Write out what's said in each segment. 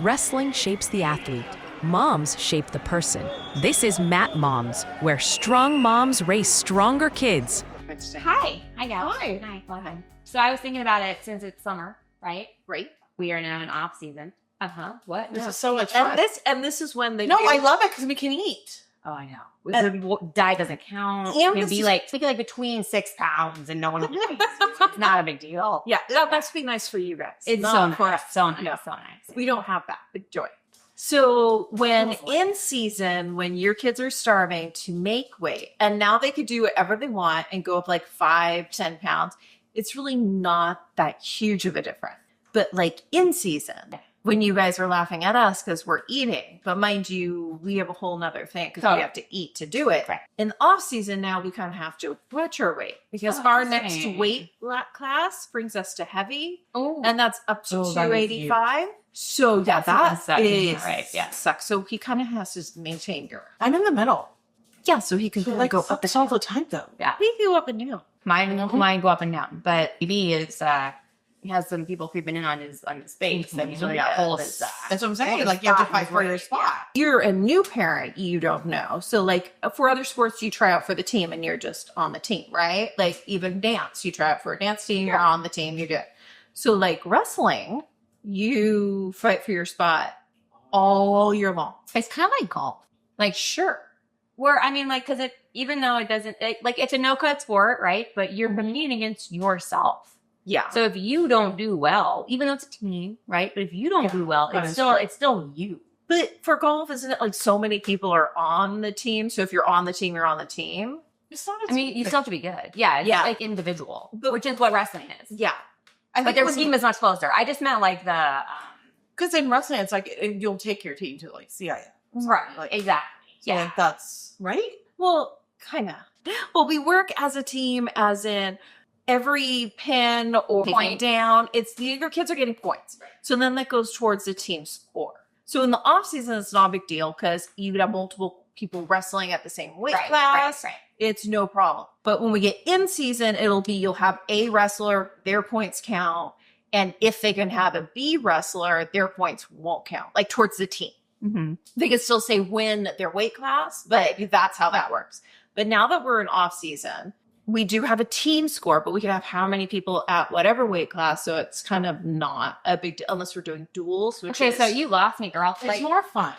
Wrestling shapes the athlete. Moms shape the person. This is Matt Moms, where strong moms raise stronger kids. Hi. Hi, Gal. Hi. Hi. So I was thinking about it since it's summer, right? Right. We are now in off season. What? This is so much fun. And this is when they No, I love it because we can eat. Oh, I know. The diet doesn't count. And It can this be is- like, think like between 6 pounds and no one will It's not a big deal. Yeah, that must be nice for you guys. It's Not so for nice. us. So nice. Yeah. So nice. We don't have that. Enjoy. So when in season, when your kids are starving to make weight, and now they could do whatever they want and go up like 5-10 pounds, it's really not that huge of a difference. But like in season, when you guys are laughing at us because we're eating, but mind you, we have a whole nother thing because we have to eat to do it. Right. In off season now, we kind of have to watch our weight because our next weight class brings us to heavy, and that's up to 285. So yeah, that is right. Yeah, sucks. So he kind of has to maintain your. I'm in the middle. Yeah, so he can Like go up. this all the time, though. Yeah. He can go up and down. Mine go up and down, but BB is he has some people creeping in on his space, and he's really got hold of his. That's what I'm saying. Like, you have to fight for your spot. You're a new parent, you don't know. So like for other sports, you try out for the team and you're just on the team, right? Like even dance, you try out for a dance team, you're on the team, you do it. So like wrestling, you fight for your spot all year long. It's kind of like golf. Like, sure. Where, I mean, like, because even though it doesn't, like, it's a no-cut sport, right? But you're competing against yourself. Yeah. So if you don't do well, even though it's a team, right? But if you don't do well, it's still you. But for golf, isn't it like so many people are on the team? So if you're on the team, you're on the team. It's not I mean, you still have to be good. Yeah. It's like individual, which is what wrestling is. Yeah. But their team is much closer. I just meant like the... because in wrestling, it's like you'll take your team to like CIF. right. Like, Exactly. So like that's right. Well, kind of. Well, we work as a team, as in every pin or point down, your kids are getting points. Right. So then that goes towards the team score. So in the off season, it's not a big deal because you could have multiple people wrestling at the same weight class. Right. It's no problem. But when we get in season, you'll have a wrestler, their points count. And if they can have a B wrestler, their points won't count, like towards the team. Mm-hmm. They can still say win their weight class, but that's how that works. But now that we're in off season, we do have a team score, but we can have how many people at whatever weight class. So it's kind of not a big deal unless we're doing duels. Okay, so you lost me, girl. It's more fun.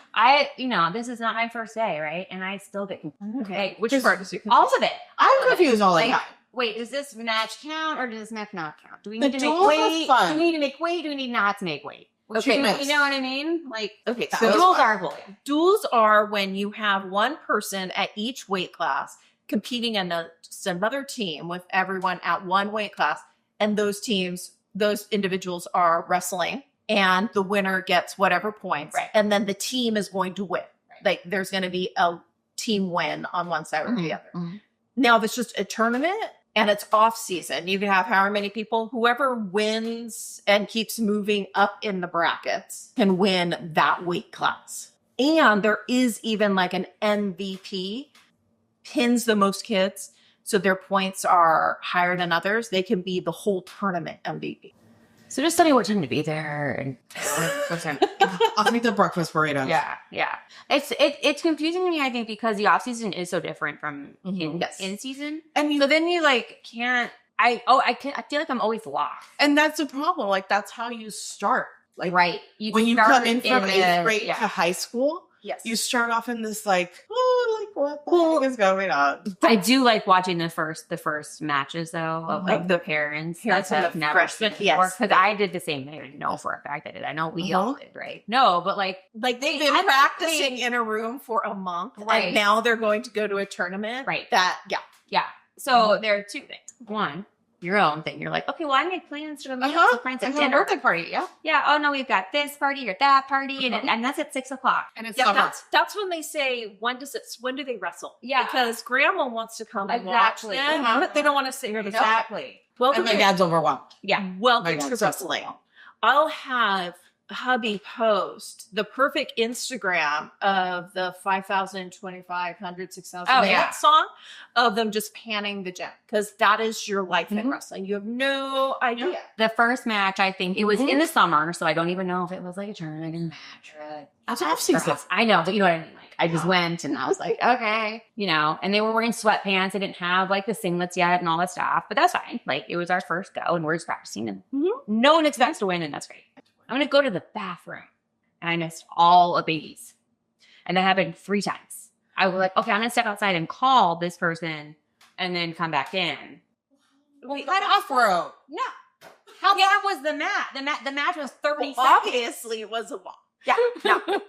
This is not my first day, right? And I still get okay. Which part is you? All of it. I'm confused all the time. Wait, does this match count or does this match not count? Do we The need to make duels are weight? fun. Do we need to make weight? Do we need not to make weight? Okay, You know what I mean? Like, Okay, That so was duels fun. are bullying. duels are when you have one person at each weight class competing against another team with everyone at one weight class. And those individuals are wrestling and the winner gets whatever points. Right. And then the team is going to win. Right. Like there's going to be a team win on one side or the other. Mm-hmm. Now, if it's just a tournament and it's off season, you can have however many people, whoever wins and keeps moving up in the brackets can win that weight class. And there is even like an MVP, pins the most kids, so their points are higher than others. They can be the whole tournament MVP. So just tell me what time to be there. And I'll make the breakfast burrito. yeah. It's confusing to me, I think, because the off season is so different from in season. And So then you like can't. I feel like I'm always lost. and that's the problem. Like that's how you start. Like Right. when you come in from eighth grade yeah. to high school, Yes. you start off in this like, what the heck is going on? I do like watching the first matches though of like the parents Parents that and have the never freshmen, been yes. because I did the same thing. I didn't know for a fact I did. I know we all did, right? No, but like Like they've been I'm practicing in a room for a month, Right. and now they're going to go to a tournament. Right. Yeah. So there are two things. One, your own thing. You're like, okay, well I make plans to go meet up with friends I at have a dinner. birthday party. Yeah. Yeah. Oh no, we've got this party or that party, and that's at 6:00. And it's Yeah, summer. that's when they say when do they wrestle? Yeah. Because grandma wants to come and Exactly. watch them, but they don't want to sit here to Exactly. Welcome And my to dad's overwhelmed. Yeah. welcome My to dad's wrestling. I'll have hubby post the perfect Instagram of the 5,000, 2,500, 6,000 Oh, minute yeah. song of them just panning the gym, because that is your life in Mhm. wrestling. You have no idea. The first match, I think it was in the summer, so I don't even know if it was like a tournament match or like That's off season. I know, but you know what I mean. Like I just went and I was like, okay, you know. And they were wearing sweatpants. They didn't have like the singlets yet and all that stuff, but that's fine. Like it was our first go, and we're just practicing, and no one expects to win, and that's great. I'm gonna go to the bathroom, and I missed all of babies, and that happened 3 times. I was like, okay, I'm gonna step outside and call this person, and then come back in. Well, off-road. No. How long was the match? The match was 30 Well, seconds. obviously, it was a lot. Yeah.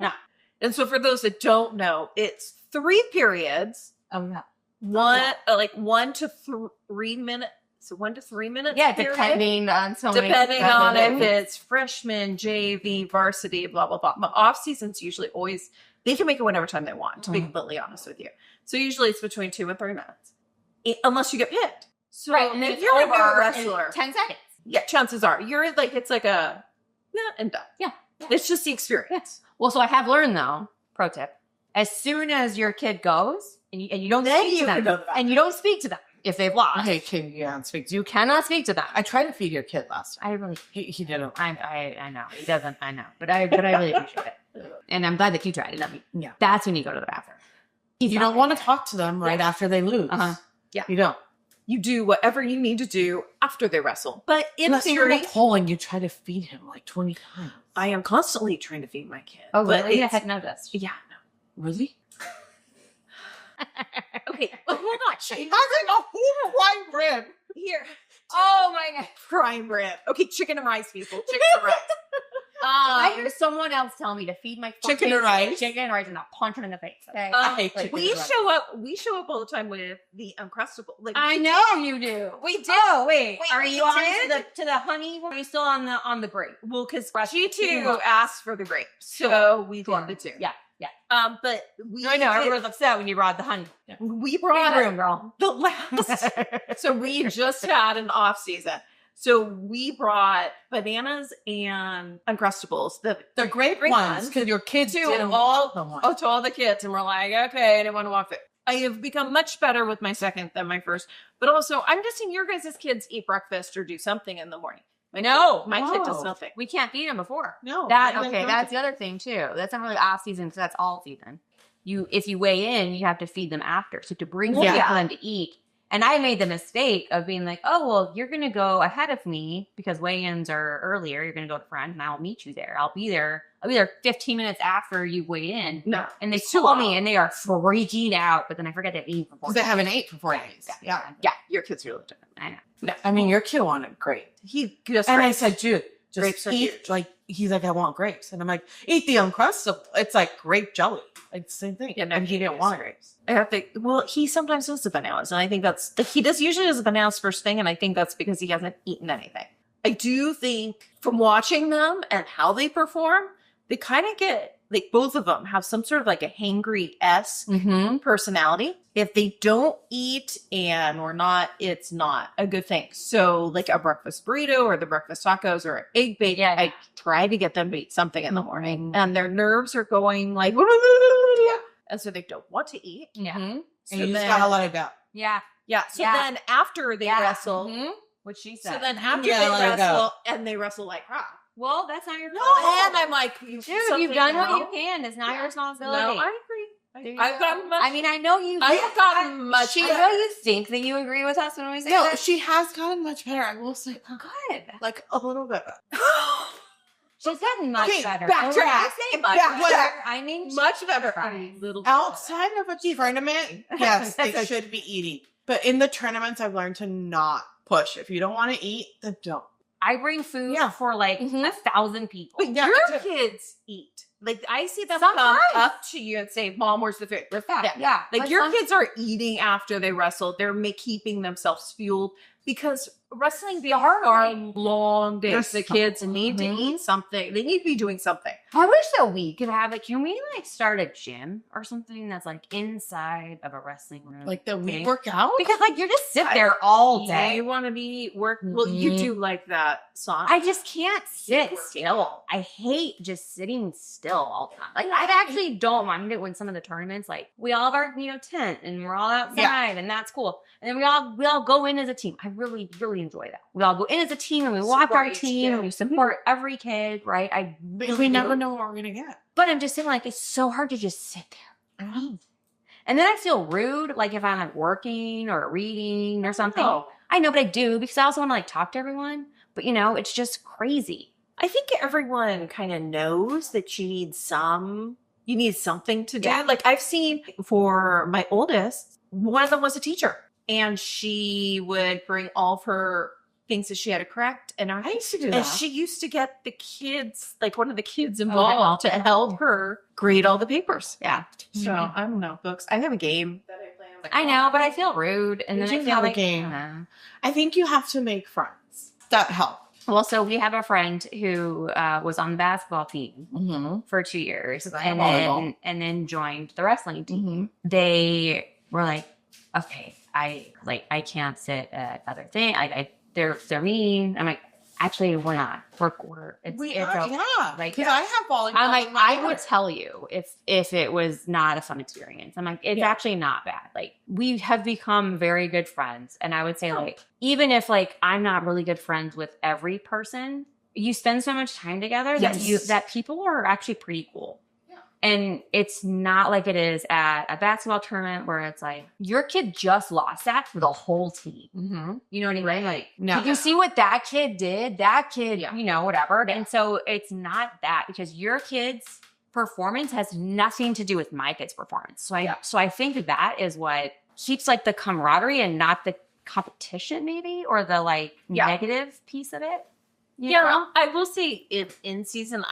No. And so, for those that don't know, it's 3 periods. Oh, yeah. Like 1 to 3 minutes. So 1 to 3 minutes. Yeah, period. depending on so many. Depending on if it's freshman, JV, varsity, blah, blah, blah. But off season's usually always, they can make it whatever time they want, to be completely honest with you. So usually it's between 2 and 3 minutes, unless you get picked. So Right, and if it's you're a over new in wrestler, 10 seconds. yeah, chances are you're like, it's like a, and done. Yeah. It's just the experience. Yes. Well, so I have learned though, pro tip, as soon as your kid goes and you don't Then speak you to can them, go to the bathroom. and you don't speak to them if they've lost. I can speak to you. You cannot speak to them. I tried to feed your kid last time. I really, He didn't. I know he doesn't. I know, but I really appreciate it, and I'm glad that you tried it. I mean, Yeah. that's when you go to the bathroom. You don't want to talk to them right after they lose. Uh-huh. Yeah. You don't. You do whatever you need to do after they wrestle. But in Unless you're in theory, a poll and you try to feed him like 20 times. I am constantly trying to feed my kid. Oh, but really? I it's- had noticed. Yeah. Really? Okay. Well, hold on. She has a whole wide rib. Here. Oh my god! Prime rib. Okay, chicken and rice, people. Chicken and rice. I hear someone else tell me to feed my Chicken fucking and rice. chicken and rice, and I'll punch him in the face. Okay. I hate Like, chicken we and rice. show up all the time with the Uncrustable. Like I know you do. we do. Oh wait, Wait, are we you on did? to the honey? Or are you still on the break? Well, because Two G2 months. asked for the grape, so we did the 2. Yeah. But we I know did- everyone's upset when you brought the honey. we brought room, girl. the last. So we just had an off season. So we brought bananas and Uncrustables. The great Great ones, ones. because your kids To didn't all- want the one. to all the kids, and we're like, okay, I didn't want to walk it. I have become much better with my second than my first, but also I'm just seeing your guys' kids eat breakfast or do something in the morning. No, My kid does Oh. nothing. we can't feed him before. No. That I okay? don't That's think- the other thing too. That's not really off season because that's all season. If you weigh in, you have to feed them after. So to bring something Yeah. for them to eat. And I made the mistake of being like, oh well, you're gonna go ahead of me because weigh-ins are earlier. You're gonna go to front, and I'll meet you there. I'll be there 15 minutes after you weigh in. No. And they It's too call me, long. and they are freaking out. But then I forget they eat for 4 Because they haven't ate for 4 days. Yeah. Yeah, your kids really different. I know. I mean, your kid wanted grapes. He just And I said, dude, just Grapes are eat. huge. Like, he's like, I want grapes. And I'm like, eat the Uncrustable. It's like grape jelly. Like, the same thing. Yeah, no, and he didn't want grapes. I think, well, he sometimes does the bananas, and I think that's he does usually does the bananas first thing, and I think that's because he hasn't eaten anything. I do think from watching them and how they perform, they kind of get like both of them have some sort of like a hangry-esque Mm-hmm. personality. If they don't eat and or not, it's not a good thing. So like a breakfast burrito or the breakfast tacos or an egg bake, Yeah. I try to get them to eat something in the morning, and their nerves are going like, and so they don't want to eat. Yeah. So And you just then- gotta let it go. Yeah. yeah. So Yeah. then after they wrestle, Mhm. What she said. so then after Yeah, they let it go. wrestle, and they wrestle like crap. well, that's not your No, fault. and I'm like, Dude, you've done what you can. It's not your No, responsibility. I agree. There you I've go. gotten much. I mean, I know you. I have gotten much. I know you think that you agree with us when we say No, that. she has gotten much better. I will say, Good. like a little bit. She's gotten much Okay, better. backtrack. When I say much Backtrack. better, I mean much better. Right. Little Outside of a tournament, yes, they Okay. should be eating. But in the tournaments, I've learned to not push. If you don't want to eat, then don't. I bring food Yeah. for like Mhm. 1,000 people. But Yeah, your me too. kids eat. Like I see them Sometimes. come up to you and say, "Mom, where's the food?" Yeah. Like but your some- kids are eating after they wrestle. They're keeping themselves fueled because wrestling, they are long days. The kids need to eat something. They need to be doing something. I wish that we could have it. Can we like start a gym or something that's like inside of a wrestling room? Like that we Okay. work out? Because like you just sit there all Yeah, day. you want to be well, you do like that song. I just can't sit still. I hate just sitting still all the time. Like I actually don't mind it when some of the tournaments, like we all have our tent and we're all outside and that's cool. And then we all go in as a team. I really, really enjoy that. We all go in as a team and we watch our team and we support every kid, right? Because we never know what we're gonna get. But I'm just saying, like, it's so hard to just sit there. And then I feel rude, like if I'm like working or reading or something. No. I know, but I do because I also want to like talk to everyone. But it's just crazy. I think everyone kind of knows that you need something to do. Yeah. Like I've seen for my oldest, one of them was a teacher and she would bring all of her things that she had to correct. And I used to do and that. she used to get the kids, like one of the kids involved to help her grade all the papers. Yeah. So I don't know, books. I have a game that I play on the I know, but I feel rude. And You then I do feel have a like, game. I think you have to make friends. That help. Well, so we have a friend who was on the basketball team Mm-hmm. for 2 years Because I have volleyball. and then joined the wrestling team. Mm-hmm. They were like, okay, I can't sit at other thing. They're mean. I'm like, actually, we're not. It's okay. Yeah. Like, Because I have volleyball. I'm like, in my I would daughter. tell you if it was not a fun experience. I'm like, it's actually not bad. Like, we have become very good friends. And I would say, like, even if like I'm not really good friends with every person, you spend so much time together that people are actually pretty cool. And it's not like it is at a basketball tournament where it's like, your kid just lost that for the whole team. Mm-hmm. You know what I mean? Like, No. did you see what that kid did? That kid, Yeah. whatever. And so it's not that because your kid's performance has nothing to do with my kid's performance. So I think that is what keeps like the camaraderie and not the competition maybe or the like negative piece of it. You know? I will say in season,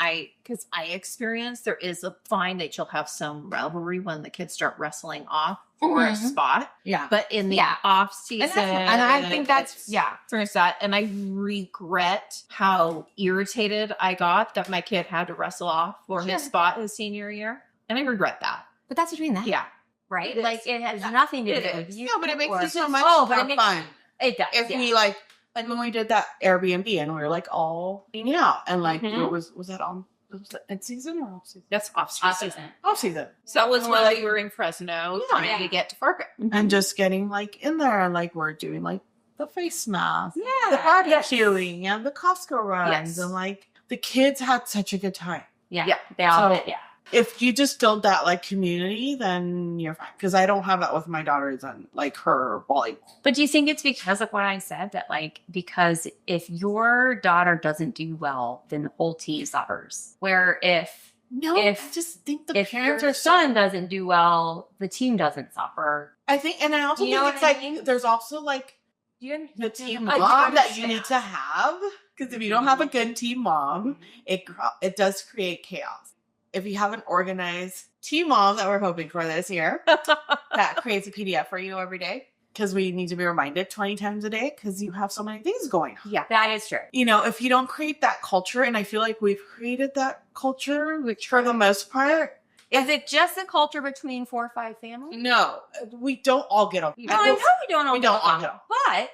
because I experienced there is a fine that you'll have some rivalry when the kids start wrestling off for a spot. Yeah. But in the off season, And I think that's, there's that. And I regret how irritated I got that my kid had to wrestle off for his spot his senior year. And I regret that. But that's between them. Yeah. Right? It Like is. it has nothing to It do with is. you. No, but it makes or- it so much but more fun. It does. If we like when we did that Airbnb and we were like all hanging out and like Mhm. was that on was that in season or off season? That's off season. Off season. Off season. So that was when we were in Fresno trying to get to Fargo. And just getting like in there and like we're doing like the face mask, the Yeah. barbecuing and the Costco runs Yes. and like the kids had such a good time. Yeah. Yeah. They all So- did. Yeah. If you just build that like community, then you're fine. Because I don't have that with my daughters and like her volleyball. But do you think it's because of what I said that like because if your daughter doesn't do well, then the whole team suffers. Where if I just think the if parents your are son doesn't do well, the team doesn't suffer. I think, and I also You know think it's what I like mean? there's also like Do you the team I do mom that you understand. need to have. Because if you don't have a good team mom, it does create chaos. If you have an organized team mom that we're hoping for this year, that creates a PDF for you every day. Because we need to be reminded 20 times a day because you have so many things going on. Yeah, that is true. You know, if you don't create that culture, and I feel like we've created that culture, which for the most part, Is it just a culture between 4 or 5 families? no, we don't all get along. No, I know we don't all We get don't all along, get along. but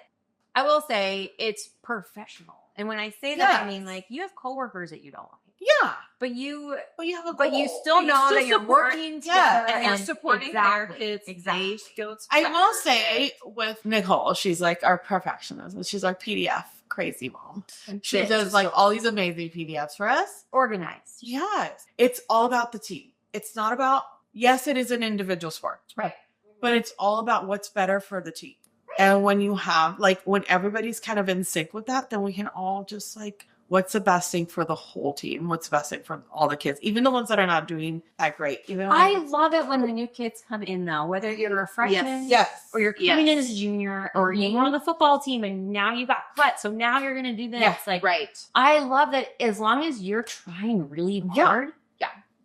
I will say it's professional. And when I say that, I Yes. mean like you have coworkers that you don't like, Yeah. but you But you still know that you're support- working Yeah, together And they're supporting their Exactly. kids. Exactly. They go to I will say with Nicole, she's like our perfectionist. She's our PDF crazy mom. She does like all these amazing PDFs for us. Organized. Yes. It's all about the team. It's not about, yes, it is an individual sport, Right. but it's all about what's better for the team. And when you have, like, when everybody's kind of in sync with that, then we can all just like, what's the best thing for the whole team? What's the best thing for all the kids? Even the ones that are not doing that great. Even I love it when the new kids come in though, whether you're a freshman Yes. or you're coming in as a junior or you're on the football team and now you got cut. So now you're going to do this. Yeah, Like, right. I love that as long as you're trying really hard,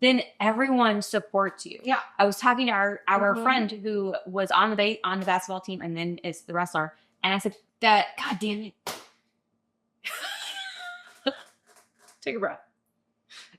then everyone supports you. Yeah. I was talking to our Mhm. friend who was on the basketball team and then is the wrestler. And I said, God damn it. Take a breath.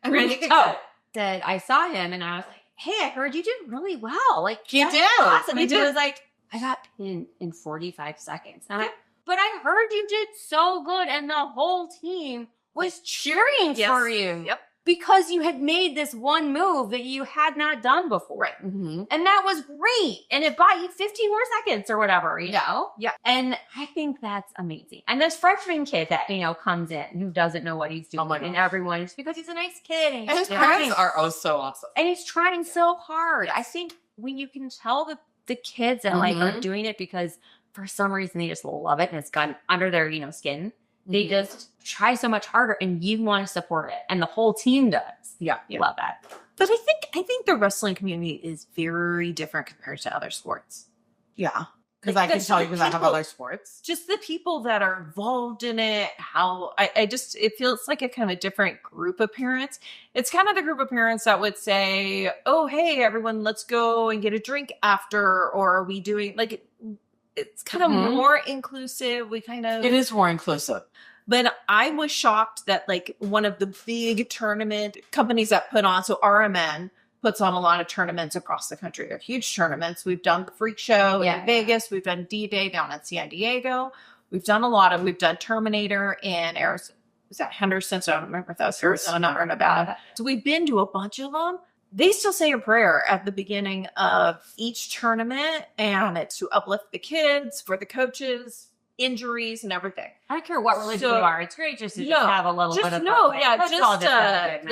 And Ready then to go. Said I saw him and I was like, hey, I heard you did really well. Like, You that's did. awesome. You And he did. was like, I got pinned in 45 seconds. And I'm like, but I heard you did so good and the whole team was cheering Yes. for you. Yep. Because you had made this one move that you had not done before. Right. Mhm. And that was great. And it bought you 15 more seconds or whatever, you know? Yeah. And I think that's amazing. And this freshman kid that, comes in who doesn't know what he's doing. Oh my and gosh. everyone, just because he's a nice kid. And And he's his trying. parents are oh so awesome. And he's trying so hard. I think when you can tell the kids that like are Mhm. doing it because for some reason they just love it and it's gotten under their, skin. They just try so much harder and you want to support it. And the whole team does. Yeah. Love that. But I think the wrestling community is very different compared to other sports. Yeah. Because Like, I can the tell you because I have people- other sports. Just the people that are involved in it, how it feels like a kind of a different group of parents. It's kind of the group of parents that would say, oh, hey, everyone, let's go and get a drink after, or are we doing like, it's kind of Mhm. more inclusive. We kind of, It is more inclusive. but I was shocked that like one of the big tournament companies that put on, so RMN puts on a lot of tournaments across the country. They're huge tournaments. We've done the Freak Show Yeah. in Vegas. We've done D-Day down in San Diego. We've done Terminator in Arizona. Was that Henderson? So I don't remember if that was Arizona or Nevada. So we've been to a bunch of them. They still say a prayer at the beginning of each tournament, and it's to uplift the kids, for the coaches, injuries, and everything. I don't care what religion So- you are. It's great just to No, just have a little bit Just of no, fun. yeah, Let's just all have a good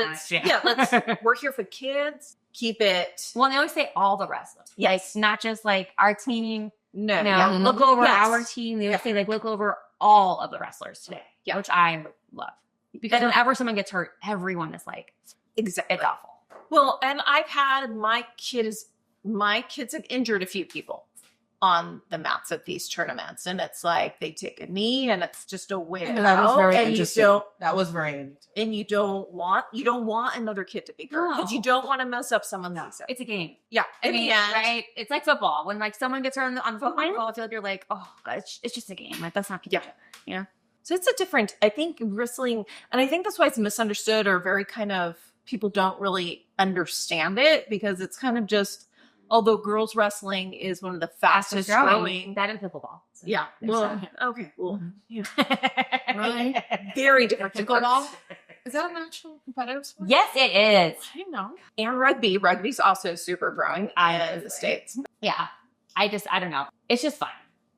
let's, match, we're here for kids. Keep it. Well, they always say all the wrestlers. Yes. Like, not just like our team. No, Yeah. Mhm. Look over Yes. our team. They always say like look over all of the wrestlers today. Yeah. Which I love. Because whenever someone gets hurt, everyone is like, exactly. it's awful. Well, and I've had my kids have injured a few people on the mats at these tournaments, and it's like they take a knee, and it's just a way And that was very and interesting. That was very interesting. you don't want another kid to be hurt because you No. don't want to mess up someone's season. It's a game. Yeah, I in mean, the end, right? It's like football. When like someone gets hurt on the Mhm. football field, you're like, oh, God, it's just a game. Like that's not. Yeah. So it's a different, I think wrestling, and I think that's why it's misunderstood or very kind of, people don't really understand it because it's kind of just, although girls wrestling is one of the fastest growing. That and pickleball. So. Yeah. Well, okay. Well, yeah. Really? Very different. Pickleball? Is that an actual competitive sport? Yes, it is. I didn't know. And rugby. Rugby's also super growing in the States. Yeah. I don't know. It's just fun.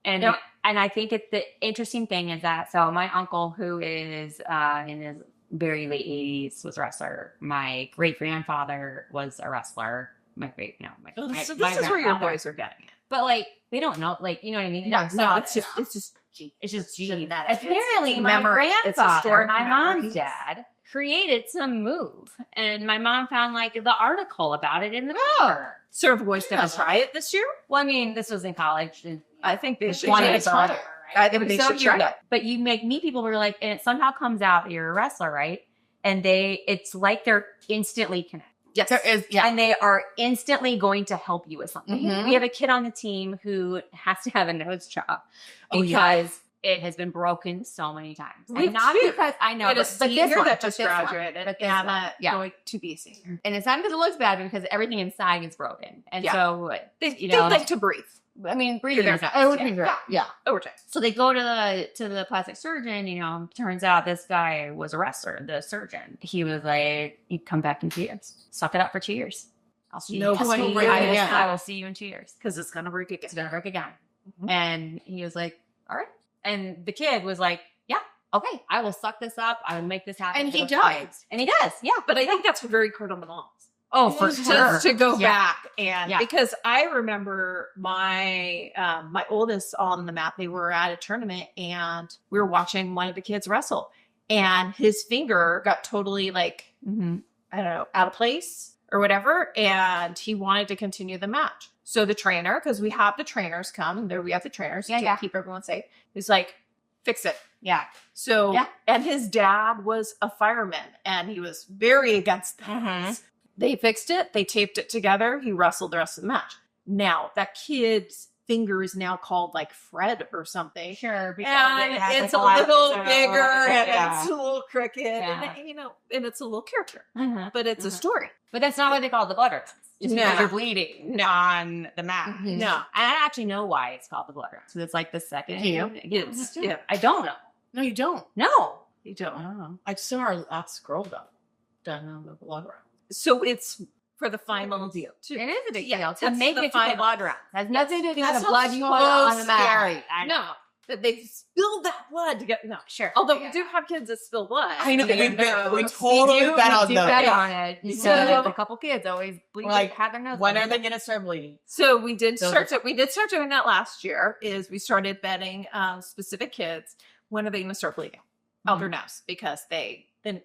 And Yep. and I think the interesting thing is that, so my uncle who is in his very late 80s was a wrestler. My great grandfather was a wrestler. My great, So my this is where your grandfather. boys are getting it. But like, they don't know, like, you know what I mean? Yeah, So no, it's just it's just genes. Genetics. Apparently, It's my memory. It's grandfather, historic my memories. mom's dad, created some move, and my mom found like the article about it in the paper. So are boys going Yeah. to try it this year? Well, I mean, this was in college. And I think they should 20 try years it. older, I think they should try it. But you meet people who are like, and it somehow comes out that you're a wrestler, right? And it's like they're instantly connected. Yes. There is, yeah. And they are instantly going to help you with something. Mhm. We have a kid on the team who has to have a nose job Oh, because it has been broken so many times. Me And not too. because I know, And a but this senior one, that just but this one, graduated but this and one. Yeah. going to be a senior. And it's not because it looks bad, but because everything inside is broken. And Yeah. so, They you know, like to breathe. I mean, breathing They're is not- It would yeah. be great. Yeah. Overtime. So they go to the plastic surgeon, turns out this guy was a wrestler, the surgeon. He was like, you come back in 2 years. Suck it up for 2 years. I'll see No you. point I in will- breaking it I down. will see you in 2 years. Because it's going to work again. It's gonna work again. Mhm. And he was like, all right. And the kid was like, yeah, okay, I will suck this up. I will make this happen. And he It'll fine." does. And he does. Yeah. But I think that's very hard on the moms. Oh, for To- sure. To go Yeah. back and Yeah. because I remember my my oldest on the mat, they were at a tournament and we were watching one of the kids wrestle and his finger got totally like Mhm. I don't know, out of place or whatever. And he wanted to continue the match. So the trainer, because we have the trainers come, there we have the trainers Yeah, to yeah. keep everyone safe, is like, fix it. Yeah. So, Yeah. and his dad was a fireman and he was very against that. Mhm. They fixed it. They taped it together. He wrestled the rest of the match. Now, that kid's finger is now called like Fred or something. Sure. because And it has it's a lot of little stuff. bigger and Yeah. it's a little crooked Yeah. and, you know, and it's a little character, Mhm. but it's a story. But that's not what they call the blood runs. Just No. because you're bleeding on the mat. Mhm. No. I actually know why it's called the blood runs. So it's like the second. Do you? Yes. Yeah. I don't know. No, you don't. No. You don't. Oh. I just saw our last girl done on the blood run. So it's for the final deal too. It is a big deal. To that's make the it to the final. blood runs. Has nothing to do That with the sounds blood you so put on the mat. scary. I know. No, that they spilled that blood to get no. Sure. Although Yeah. we do have kids that spill blood. I know. Yeah. We We totally do bet on do them. bet on it. So- So a couple kids always bleed. We're like, have their nose. When are bleeding. they going to start bleeding? So we did Those start. We did start doing that last year. Is we started betting specific kids when are they going to start bleeding out their nose because they're They're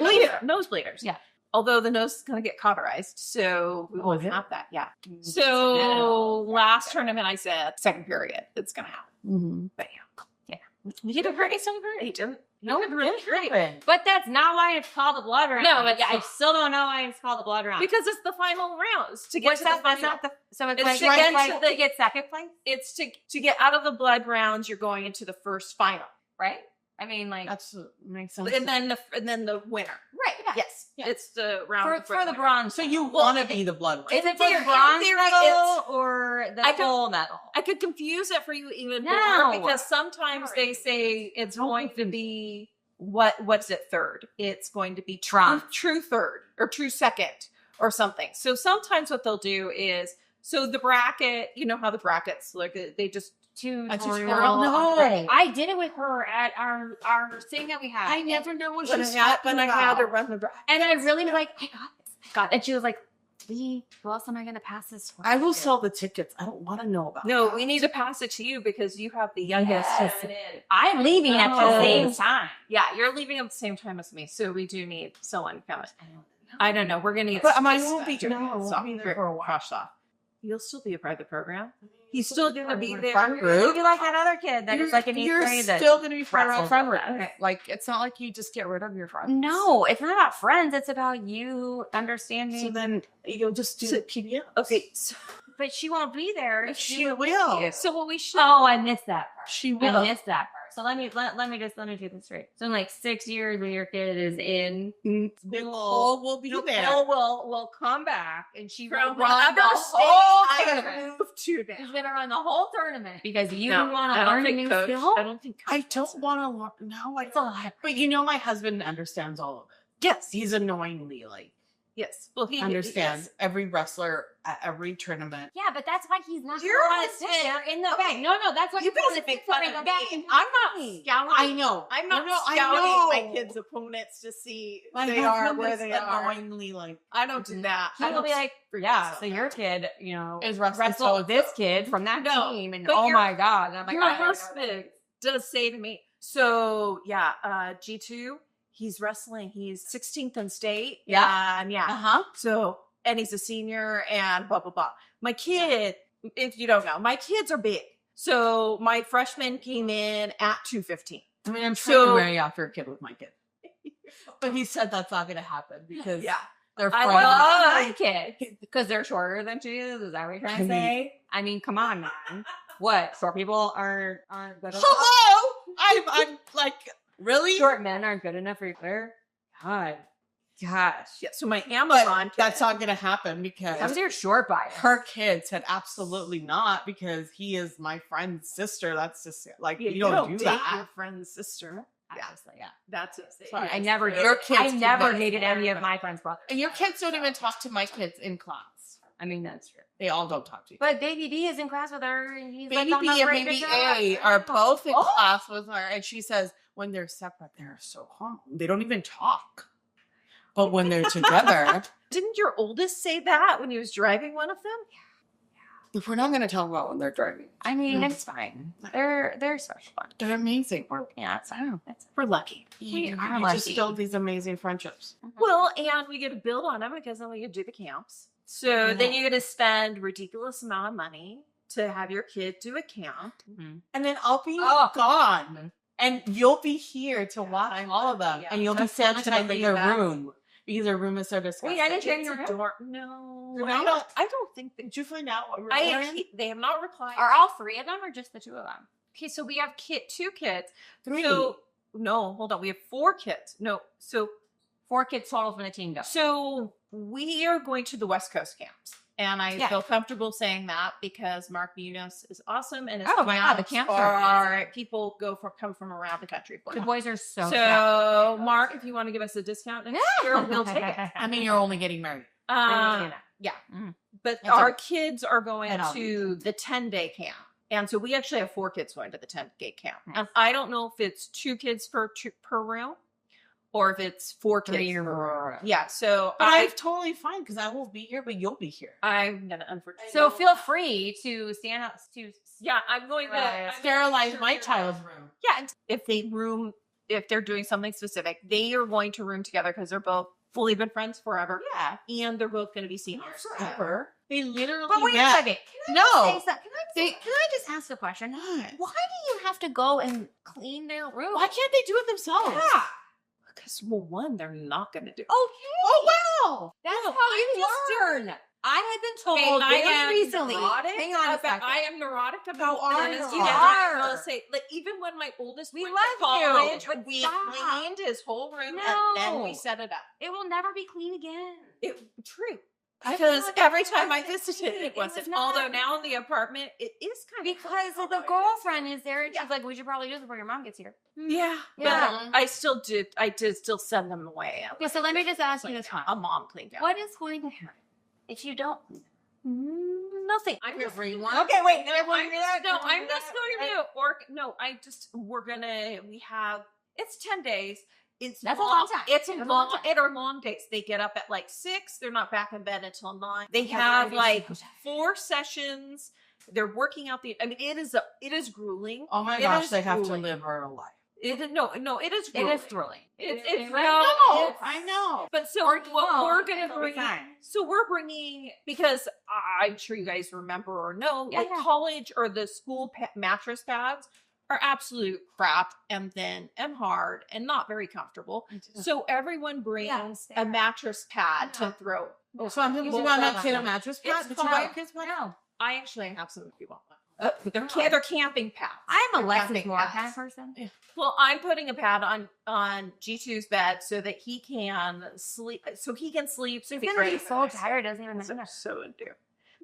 bleeding. nose bleeders. Yeah. Although the nose is going to get cauterized, so we won't is it? have that. Yeah. Mm. So last tournament, I said second period, it's going to happen. Mm-hmm. But yeah, he did great. So great. He didn't. No, he did really great. But that's not why it's called the blood round. No, but yeah, I yeah. still don't know why it's called the blood round. Because it's the final rounds to get What's to that? the That's final. not the. So it's, It's like, to get like to the- to get second place, It's to get out of the blood rounds. You're going into the first final, right? I mean, like That's makes sense. and then the winner. right. Yeah. Yes, Yeah. it's the round For the bronze. So you Well, want to be the blood Is run. it for in the bronze theory, medal or the I could- full medal? I could confuse it for you even No. more because sometimes they say it's going to be what's it third? It's going to be true third or true second or something. So sometimes what they'll do is the bracket. You know how the brackets look. They just Tutorial. No. I did it with her at our thing that we had. I never know what when she's I talking had to about. run the bracket. And I really was like, I got this. I got it. And she was like, Lee, who else am I going to pass this for? I will sell the tickets. I don't want to know about No, that. we need to pass it to you because you have the youngest. Yes. coming in. I'm leaving at the Oh. same time. Yeah, you're leaving at the same time as me, so we do need someone coming. I don't know. We're gonna get. But I won't be. doing No, I it, won't so be there for a while. crushed off. You'll still be a part of the program. He's still gonna be there. Friend group. You like that other kid that is like in eighth You're grade that still going to be part of our wrestles friend with group. us. Like, it's not like you just get rid of your friends. No, it's not about friends. It's about you understanding. So then you'll just do the PDF. Okay, so, but she won't be there. She will. so what we should. Oh, I missed that part. She I will. missed that part. So let me do this straight. So in like 6 years when your kid is in Nicole will be there. Nicole will come back and she will From run the whatever whole state I tournament. moved to She's now. gonna run the whole tournament because you No, want I to don't learn a think new Coach. skill. I don't think. I don't want to learn. No, It's a lot. But you know, my husband understands all of it. Yes. He's annoyingly like Yes. Well, he understands every wrestler at every tournament. Yeah, but that's why he's not Your going to sit husband- there in the Okay. No, that's why You he's guys going to make sit there fun in the of back. me. I'm not scouting. I know. I'm not I scouting my know. kids' opponents to see My they are husband where is they are. annoyingly like I don't do that. He I will don't be like, yeah, so your kid, is wrestling wrestle so this kid from that No, team, and but oh your- my god, and I'm like, your I don't know. husband does say to me. So yeah, G2, he's wrestling. He's 16th in state. Yeah. and yeah. huh. So and he's a senior and blah blah blah. My kid, if you don't know, my kids are big. So my freshman came in at 215. I mean, I'm So- trying to marry after a kid with my kid, but he said that's not going to happen because Yeah. they're I friends. love my kid because they're shorter than she is. Is that what you're trying to say? I mean, come on, man. What? Short people aren't good enough? Hello, I'm like really. Short men aren't good enough for your career? God. Gosh. Yeah. So my Amazon But that's not going to happen because How's your short bias? her kid said absolutely not because he is my friend's sister. That's just like you don't do date that. your friend's sister. Obviously, yeah. That's it. Sorry. I never Your kids I do never that. dated any of my friends' brothers. And your kids don't even talk to my kids in class. I mean, that's true. They all don't talk to you. But Baby B is in class with her, and he's Baby like on B the and break Baby of A God. are both in Oh. class with her, and she says when they're separate, they're so calm. They don't even talk. But when they're together, Didn't your oldest say that when he was driving one of them? if we're not going to talk about when they're driving, I mean, it's fine. They're special. they're amazing. Yeah, it's fine. We're lucky. You are just lucky. build these amazing friendships. Well, and we get to build on them because then we get to do the camps. So then you're going to spend ridiculous amount of money to have your kid do a camp. And then I'll be Oh. gone. And you'll be here to watch all of them. Yeah. And you'll be That's so much sanitizing like your that. room. because their room is so disgusting. Wait, I didn't It's your room. No, You're I not- don't think Did you find out what room I. they're in? They have not replied. Are all three of them or just the two of them? Okay, so we have two kids. Three. So no, hold on. We have 4 kids. No, so 4 kids total from the team go. So we are going to the West Coast camps. And I Yeah. feel comfortable saying that because Mark Muñoz is awesome. And his Oh my God, the camps camps are are people come from around the country for The them. boys are so So Mark, if you want to give us a discount next year, we'll take it. I mean, you're only getting married. Yeah. Mm. But That's our a- kids are going And to the 10-day camp. And so we actually have 4 kids going to the 10-day camp. Nice. And I don't know if it's 2 kids per room or if it's 4 kids. 3 or Yeah. So But I'm totally fine because I won't be here, but you'll be here. I'm gonna unfortunately. So feel free to stand up to Yeah, I'm going to Right. Sterilize my child's room. Yeah, and if they're doing something specific, they are going to room together because they're both fully been friends forever, Yeah. and they're both going to be seniors. Forever. They literally But wait a met. second. No. Can I just ask a question? What? Why do you have to go and clean their room? Why can't they do it themselves? Yeah. Because well, one, they're not going to do. Okay. Oh, wow. That's No, how you learn. I had been told I very am recently. neurotic Hang on a about- second. I am neurotic about You are this. neurotic. I'll say, like, even when my oldest We went love to college, you, but we stop. cleaned his whole room and then we No. set it up. It will never be clean again. True. I Because feel like every it time I wasn't visited, clean. it It was wasn't. not. Although now in the apartment, it is kind of Because the girlfriend is there and she's like, we should probably do this before your mom gets here. Yeah, Yeah. but I did still send them away. Okay, so let me just ask you this Like, one. a mom cleaned out. What is going to happen if you don't? Nothing. I'm just Everyone. Okay, wait. I'm just going to we have it's 10 days. It's That's a long time. It's That's a a long long time. it are long days. They get up at like 6, they're not back in bed until 9. They Yeah, have but like it's- 4 sessions. They're working out it is grueling. Oh my It gosh, is they have to grueling. live her life. It is It grueling. is thrilling. It's I know. But so Or what no, we're gonna it'll be bring, fine. so we're bringing because I'm sure you guys remember or know, Yeah, like yeah. college or the school mattress pads are absolute crap and thin and hard and not very comfortable. So everyone brings a mattress pad to throw. So I'm thinking Well, about well, not kid a mattress pad. it's Did you buy a fine. kid's pad? No. I actually have some if you want one. They're They're camping pads. I'm a less is Camping more pads. kind of person. Well, I'm putting a pad on G2's bed so that he can sleep. So he can sleep. So He's gonna be so tired, doesn't even So, matter. so into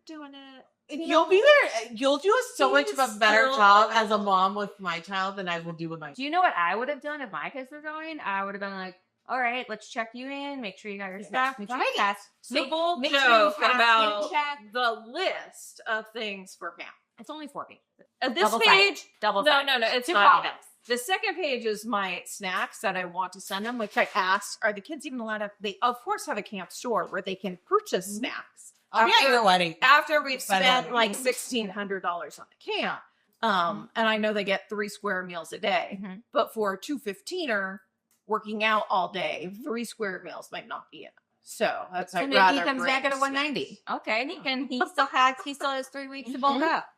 doing it. You'll be there. You'll do so much of a better Still- job as a mom with my child than I will do with my. Do you know what I would have done if my kids were going? I would have been like, all right, let's check you in, make sure you got your stuff, make sure you pass. So we'll make sure you joke pass about skin check. the list of things for camp. It's only 4 pages. This Double-sided. page, Double no, it's Two not. columns. The second page is my snacks that I want to send them, which I asked, are the kids even allowed to, they of course have a camp store where they can purchase snacks. I'll be at your wedding. After we've By the spent way. like $1,600 on the camp. And I know they get 3 square meals a day, Mhm. but for a 215er working out all day, 3 square meals might not be enough. So that's So I'd maybe rather he comes back at a bring 190. Okay, and he still has 3 weeks to bulk up.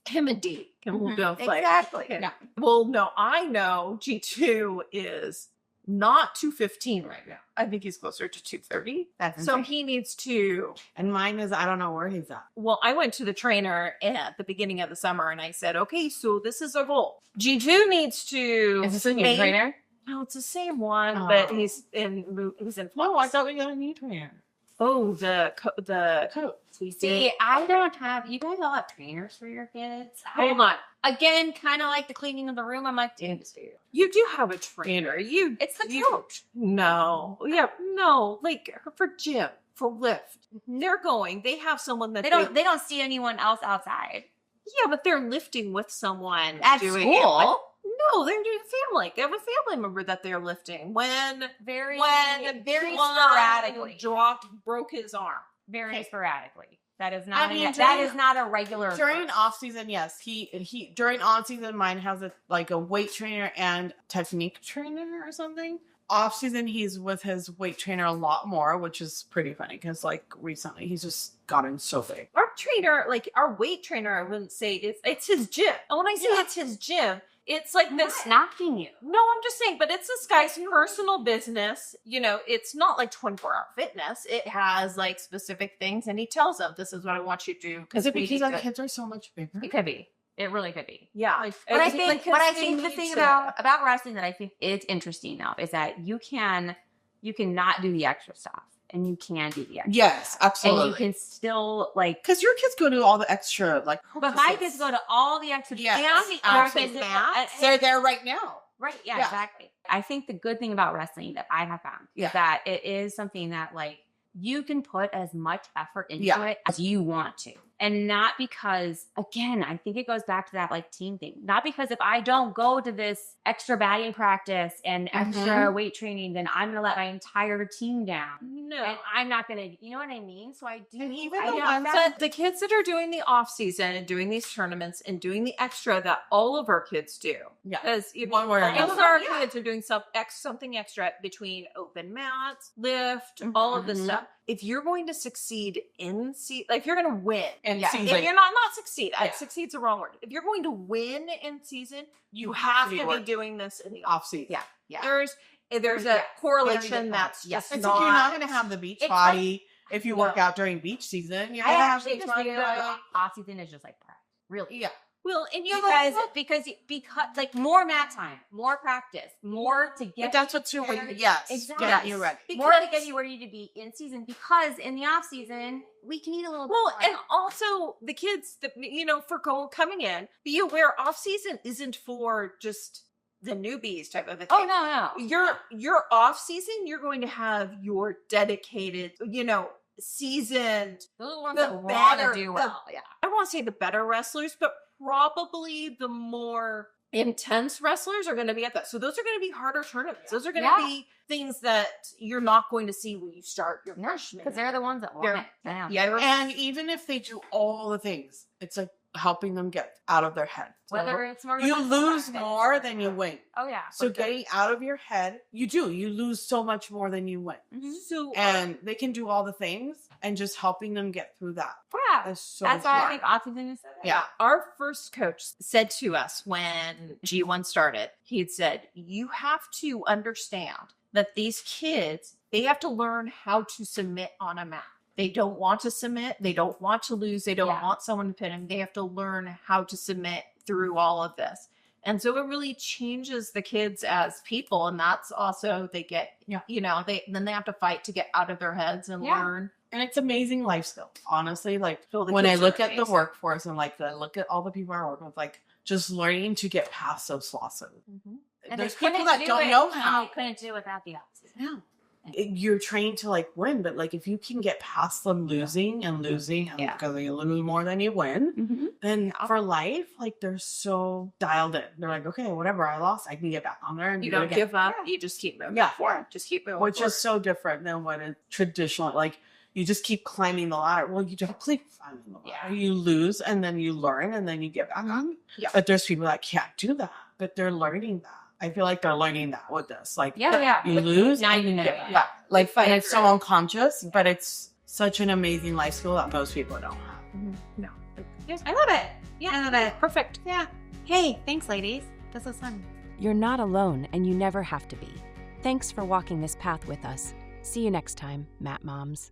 him and D can Mhm. go play. Exactly. Yeah. Well, no, I know G2 is not 215 right now. I think he's closer to 230. That's So insane. he needs to. And mine is I don't know where he's at. Well, I went to the trainer at the beginning of the summer and I said, okay, so this is our goal. G2 needs to. Is this a new make- trainer? No, it's the same one, but Oh. he's in. No, I thought we got a new trainer. Oh, the Coach. See, I don't have, you guys all have trainers for your kids. Hold on. Again, kind of like the cleaning of the room. I'm like, dude, it's for you. You do have a trainer. It's the You- coach. No. Yeah. No. Like for gym, for lift. They're going. They have someone that They don't see anyone else outside. Yeah, but they're lifting with someone At doing it. school? No, they're doing family. They have a family member that they're lifting. When Very one sporadically. broke his arm. Very Okay. sporadically. That is not I mean, that is not a regular During occurrence. off season, yes, he during on season mine has a weight trainer and technique trainer or something. Off season, he's with his weight trainer a lot more, which is pretty funny because recently he's just gotten so big. Our trainer, like our weight trainer, I wouldn't say it's his gym. And when I say Yeah. it's his gym, it's like this. Knocking you. No, I'm just saying, but it's this guy's personal business. You know, it's not like 24-hour fitness. It has like specific things, and he tells them, "This is what I want you to do." Is it we because need our to-" kids are so much bigger? It could be. It really could be. Yeah, But I think, because they the need thing to- about wrestling that I think is interesting now is that you can not do the extra stuff, and you can do the extra. Yes, And you absolutely. can still like. Because your kids go to all the extra, like. But my kids go to all the extra. Yes, and the absolutely. They're there right now. Right. Yeah, Yeah. exactly. I think the good thing about wrestling that I have found Yeah. is that it is something that like you can put as much effort into Yeah. it as you want to. And not because, again, I think it goes back to that like team thing. Not because if I don't go to this extra batting practice and extra weight training, then I'm going to let my entire team down. No. And I'm not going to, you know what I mean? So I do. And even I the do ones that- But the kids that are doing the off season and doing these tournaments and doing the extra that all of our kids do, Yeah. because One way or all of another. our kids are doing something extra between open mats, lift, all of this Mhm. stuff. If you're going to succeed in like if you're going to win, And Yeah. season. if you're not succeed, Yeah. succeed's the wrong word. If you're going to win in season, you have to be working. doing this in the off. off season. Yeah. Yeah. There's a Yeah. correlation that's Yes. just It's not. like you're not going to have the beach It's body if you work No. out during beach season. You're I going to have actually beach just body. realized off season is just like prep. Really. Yeah. Well, and you Because like more mat time, more practice, more to get But that's what's your ready. yes. Exactly. Get you ready. more to get you where you need to be in season. Because in the off season, we can eat a little bit well, more. and also the kids that for coming in, be aware off season isn't for just the newbies type of a thing. oh no. Your off season, you're going to have your dedicated, seasoned. Those are the ones the that want better- to do well. Yeah. I don't want to say the better wrestlers, but probably the more intense wrestlers are going to be at that. So those are going to be harder tournaments. Those are going to Yeah. be things that you're not going to see when you start your freshman. Because they're the ones that want They're- it. Yeah. Yeah, And even if they do all the things, it's like helping them get out of their head. Whether it's more You lose more than you win. Oh yeah. So getting out of your head, you lose so much more than you win. Mhm. So And they can do all the things and just helping them get through that. Yeah. Is so That's why I smart. think off season is. Yeah. our first coach said to us when G1 started, he'd said, you have to understand that these kids, they have to learn how to submit on a mat. They don't want to submit. They don't want to lose. They don't Yeah. want someone to pin them. They have to learn how to submit through all of this. And so it really changes the kids as people. And that's also, they get, Yeah. then they have to fight to get out of their heads and Yeah. learn. And it's amazing life skill, honestly. Like So the when I kids look are at the amazing. workforce and look at all the people I work with, like just learning to get past those losses. And There's they couldn't people that do don't it, know and how. they couldn't do it without the off season. Yeah. You're trained to win, but if you can get past them losing and Yeah. because you lose more than you win, Mm-hmm. then for life, they're so dialed in. They're like, okay, whatever, I lost, I can get back on there and You do it don't again. give up. Yeah. You just keep moving Yeah. forward. Just keep moving Which forward. is so different than what a traditional, you just keep climbing the ladder. Well, you don't keep climbing the ladder. Yeah. You lose and then you learn and then you get back on. Yeah. But there's people that can't do that, but they're learning that. I feel like they're learning that with this. Yeah. You lose. Now and you know. Yeah. fight And it's so through it. unconscious, but it's such an amazing life skill that most people don't have. No. I love it. Yeah, I love it. Perfect. Yeah. Hey, thanks, ladies. This was fun. You're not alone, and you never have to be. Thanks for walking this path with us. See you next time, Matt Moms.